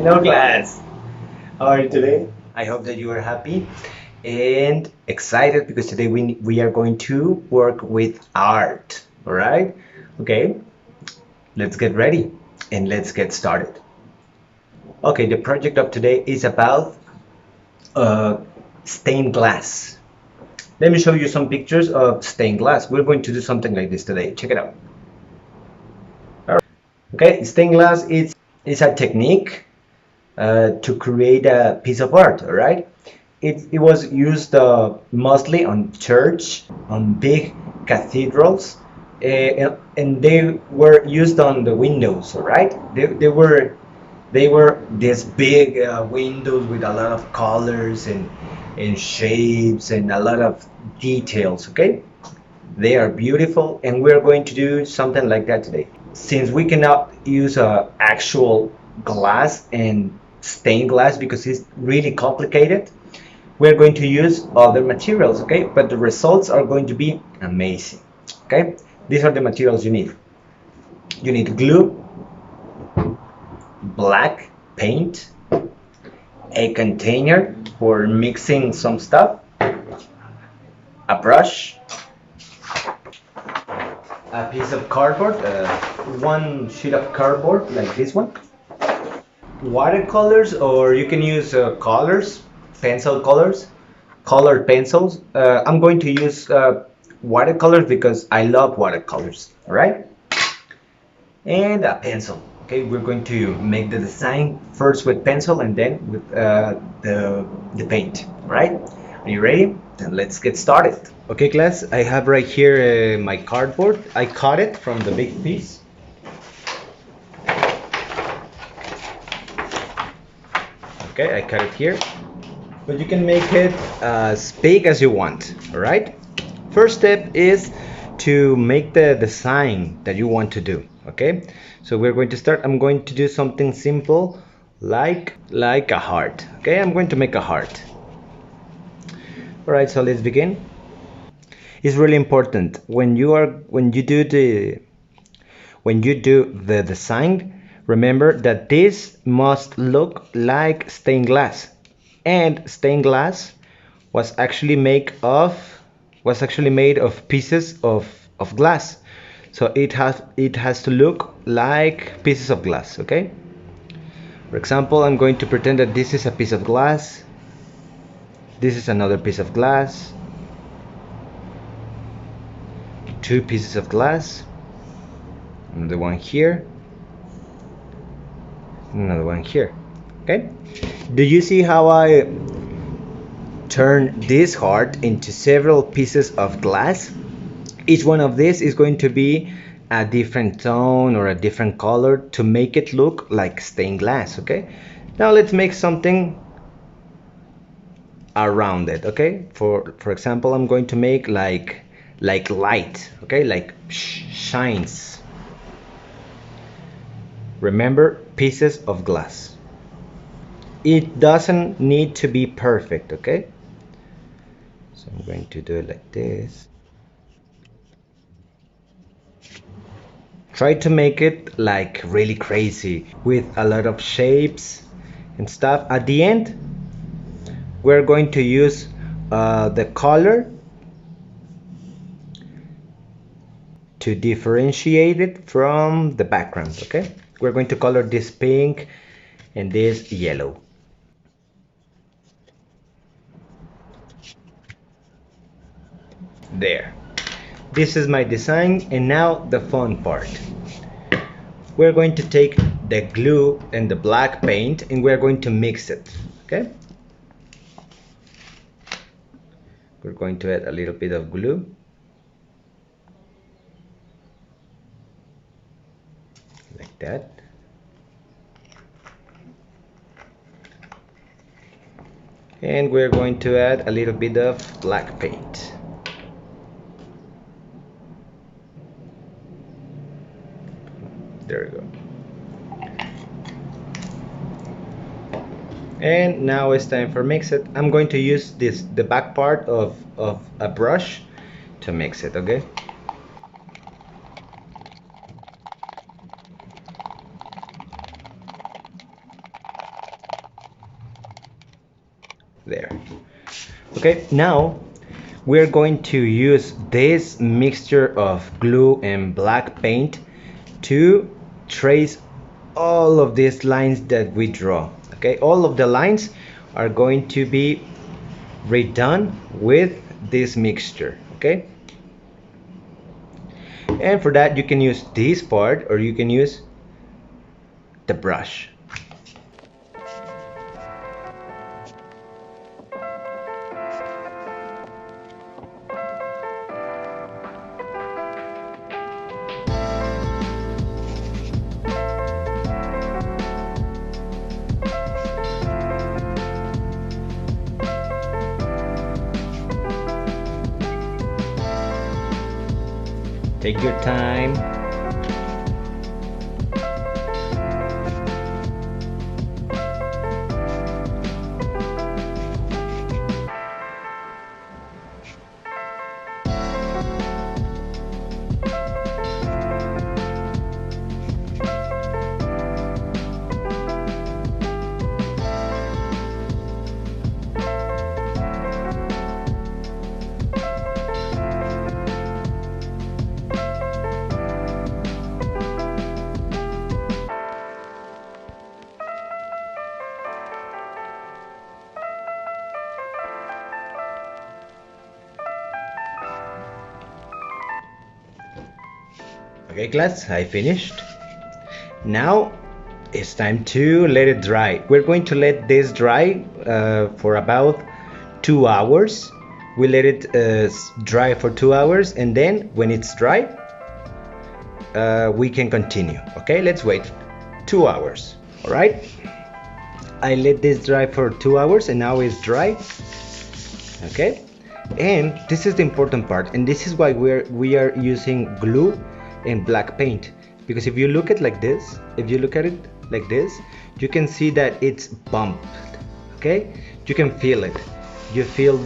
Hello class! How are you today? I hope that you are happy and excited because today we are going to work with art. Alright? Okay, let's get ready and let's get started. Okay, the project of today is about uh, stained glass. Let me show you some pictures of stained glass. We're going to do something like this today. Check it out. Okay, stained glass is a technique to create a piece of art, all right? It was used mostly on church, on big cathedrals, and they were used on the windows, all right? They were these big windows with a lot of colors and shapes and a lot of details, okay? They are beautiful, and we're going to do something like that today. Since we cannot use actual glass and stained glass because it's really complicated, we're going to use other materials, okay? But the results are going to be amazing, okay? These are the materials you need. You need glue, black paint, a container for mixing some stuff, a brush, a piece of cardboard, one sheet of cardboard like this one, watercolors, or you can use colors, pencil colors, colored pencils. I'm going to use watercolors because I love watercolors, all right? And a pencil. Okay, we're going to make the design first with pencil and then with the paint, all right? Are you ready? Then let's get started. Okay, class, I have right here my cardboard. I cut it from the big piece. Okay, I cut it here. But you can make it as big as you want, all right? First step is to make the design that you want to do, okay? So we're going to start. I'm going to do something simple like a heart, okay? I'm going to make a heart. All right, so let's begin. It's really important when you do the design, remember that this must look like stained glass. And stained glass was actually made of pieces of glass. So it has to look like pieces of glass, okay? For example, I'm going to pretend that this is a piece of glass. This is another piece of glass. Two pieces of glass. Another one here. Another one here. Okay? Do you see how I turn this heart into several pieces of glass? Each one of these is going to be a different tone or a different color to make it look like stained glass, okay? Now let's make something around it, okay? For example, I'm going to make like light, okay? Like shines. Remember, pieces of glass. It doesn't need to be perfect, okay? So I'm going to do it like this. Try to make it like really crazy with a lot of shapes and stuff. At the end, we're going to use the color to differentiate it from the background, okay? We're going to color this pink and this yellow. There. This is my design, and now the fun part. We're going to take the glue and the black paint and we're going to mix it, okay? We're going to add a little bit of glue. Like that. And we're going to add a little bit of black paint. There we go. And now it's time for mix it. I'm going to use the back part of a brush to mix it, okay? Okay, now we're going to use this mixture of glue and black paint to trace all of these lines that we draw. Okay, all of the lines are going to be redone with this mixture. Okay, and for that you can use this part or you can use the brush. Take your time. Okay, class, I finished. Now it's time to let it dry. We're going to let this dry for about 2 hours. We let it dry for 2 hours, and then when it's dry, we can continue. Okay, let's wait 2 hours. All right, I let this dry for 2 hours, and now it's dry. Okay, and this is the important part, and this is why we are using glue and black paint, because if you look at like this, if you look at it like this, you can see that it's bumped. Okay, you can feel it. You feel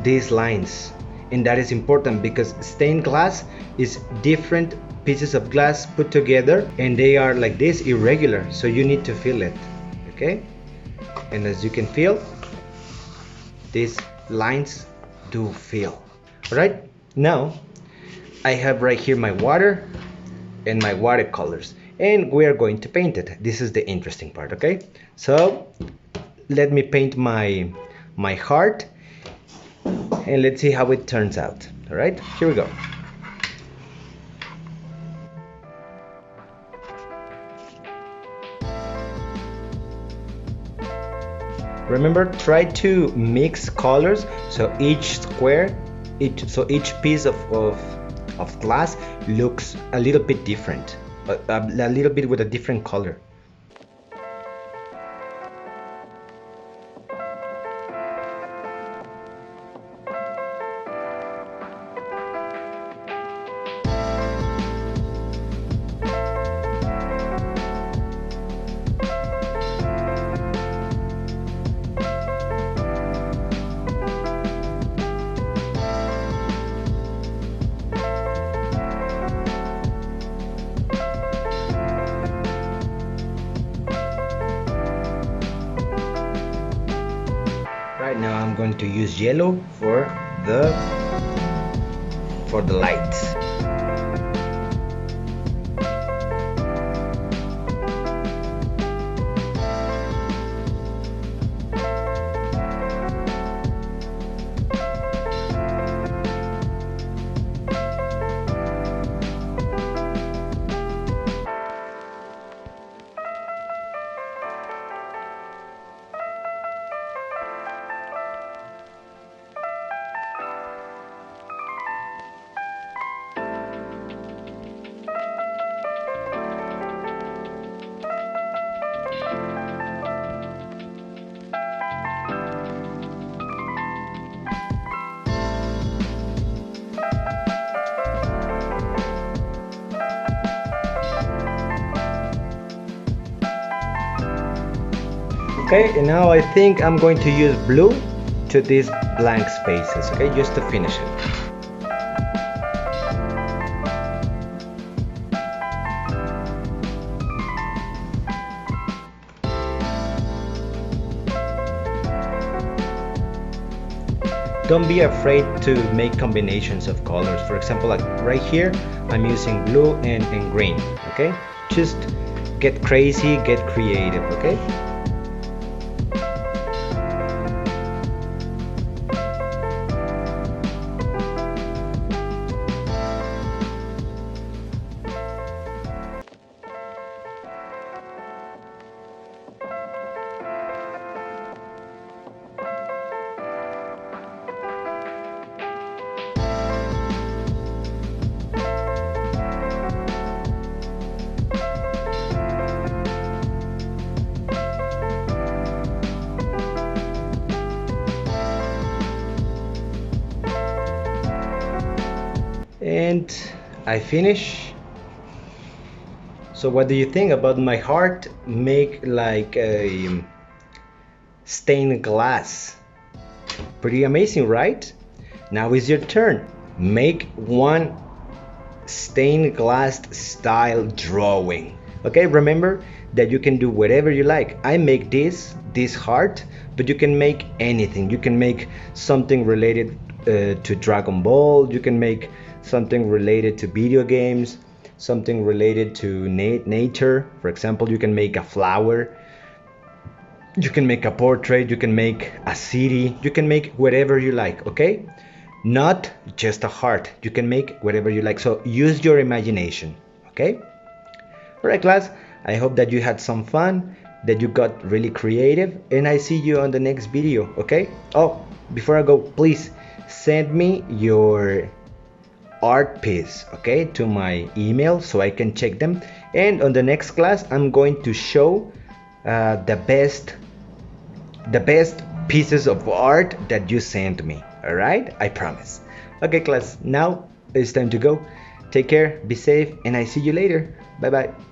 these lines, and that is important because stained glass is different pieces of glass put together, and they are like this, irregular, so you need to feel it. Okay, and as you can feel, these lines do feel. All right, now I have right here my water and my watercolors, and we are going to paint it. This is the interesting part. Okay, so let me paint my heart, and let's see how it turns out. All right, here we go. Remember, try to mix colors so each square, each piece of glass looks a little bit different, a little bit with a different color. Right now I'm going to use yellow for the lights. Okay, and now I think I'm going to use blue to these blank spaces, okay, just to finish it. don't be afraid to make combinations of colors. For example, like right here, I'm using blue and green, okay? Just get crazy, get creative, okay? And I finish. So what do you think about my heart? Make like a stained glass. Pretty amazing, right? Now is your turn. Make one stained glass style drawing. Okay, remember that you can do whatever you like. I make this heart, but you can make anything. You can make something related to Dragon Ball. You can make something related to video games, something related to nature. For example, you can make a flower, you can make a portrait, you can make a city, you can make whatever you like, okay? Not just a heart, you can make whatever you like. So use your imagination, okay? All right, class, I hope that you had some fun, that you got really creative, and I see you on the next video, okay? Oh, before I go, please send me your art piece, okay, to my email so I can check them. And on the next class, I'm going to show the best pieces of art that you sent me. All right, I promise. Okay, class, now it's time to go. Take care, be safe, and I see you later. Bye bye.